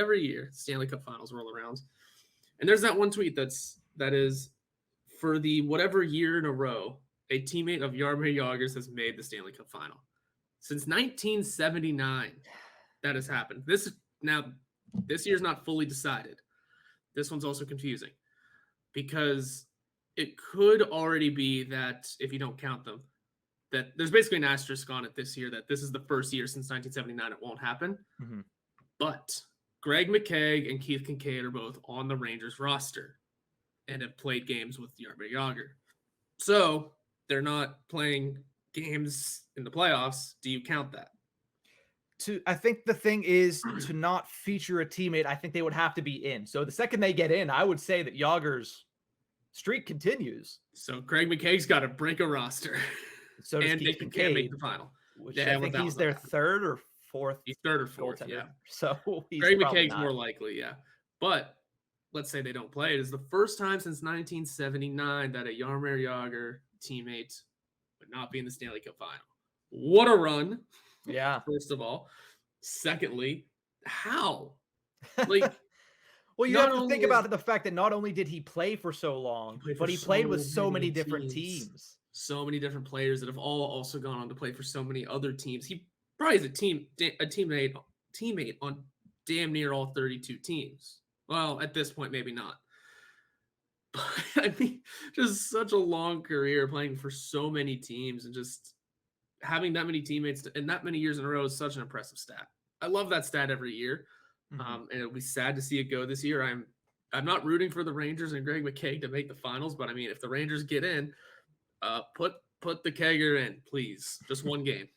every year Stanley Cup Finals roll around, and there's that one tweet that is for the whatever year in a row a teammate of Jaromir Jagr's has made the Stanley Cup Final since 1979. That has happened. This year's not fully decided. This one's also confusing because it could already be that, if you don't count them, that there's basically an asterisk on it this year, that this is the first year since 1979 it won't happen. Mm-hmm. But Greg McKegg and Keith Kincaid are both on the Rangers roster and have played games with Jaromir Jagr. So they're not playing games in the playoffs. Do you count that? I think the thing is to not feature a teammate. I think they would have to be in. So the second they get in, I would say that Jagr's streak continues. So Greg McKegg's got to break a roster. So does and Keith they can't Kincaid, make the final. Which I think he's their third or fourth. He's third or fourth, yeah. So Greg McKegg's more likely, yeah. But let's say they don't play. It is the first time since 1979 that a Jaromir Jagr teammate would not be in the Stanley Cup Final. What a run! Yeah. First of all. Secondly, how? Like, well, you have to think about the fact that not only did he play for so long, but he played with so many different teams. So many different players that have all also gone on to play for so many other teams. He probably is a teammate on damn near all 32 teams. Well, at this point, maybe not. But I mean, just such a long career playing for so many teams and just having that many teammates and that many years in a row is such an impressive stat. I love that stat every year. And it'll be sad to see it go this year. I'm not rooting for the Rangers and Greg McKegg to make the finals, but I mean, if the Rangers get in, put the Kegger in, please. Just one game.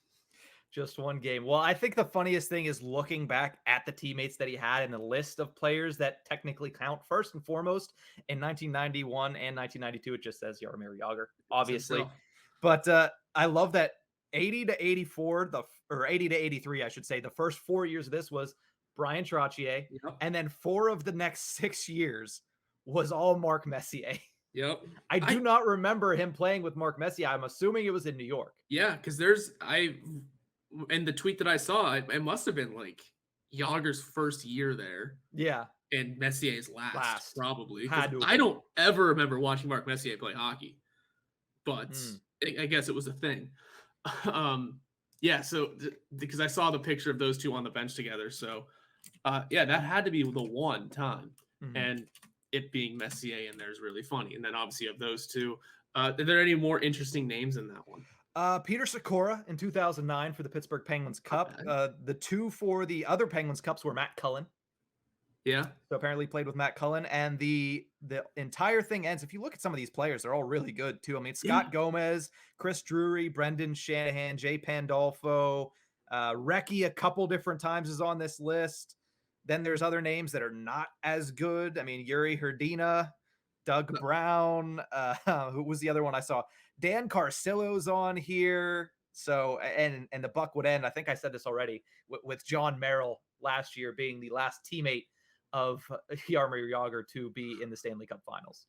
Just one game. Well, I think the funniest thing is looking back at the teammates that he had in the list of players that technically count. First and foremost, in 1991 and 1992, it just says Jaromir Jagr, obviously. But I love that 80 to 84, or 80 to 83, I should say, the first 4 years of this was Brian Trottier. Yep. And then 4 of the next 6 years was all Mark Messier. Yep. I do not remember him playing with Mark Messier. I'm assuming it was in New York. Yeah, because and the tweet that I saw, it must have been like Jagr's first year there. Yeah. And Messier's last. Probably. I don't ever remember watching Mark Messier play hockey. But I guess it was a thing. Yeah, so because I saw the picture of those two on the bench together. So, yeah, that had to be the one time. And it being Messier in there is really funny. And then obviously of those two, are there any more interesting names in that one? Peter Sikora in 2009 for the Pittsburgh Penguins Cup. The two for the other Penguins Cups were Matt Cullen. Yeah. So apparently played with Matt Cullen. And the entire thing ends. If you look at some of these players, they're all really good too. I mean, Scott Gomez, Chris Drury, Brendan Shanahan, Jay Pandolfo, Recchi a couple different times is on this list. Then there's other names that are not as good. I mean, Yuri Hrdina, Doug Brown. Who was the other one I saw? Dan Carcillo's on here. So, and the buck would end, I think I said this already, with John Merrill last year being the last teammate of Jaromir Jagr to be in the Stanley Cup Finals.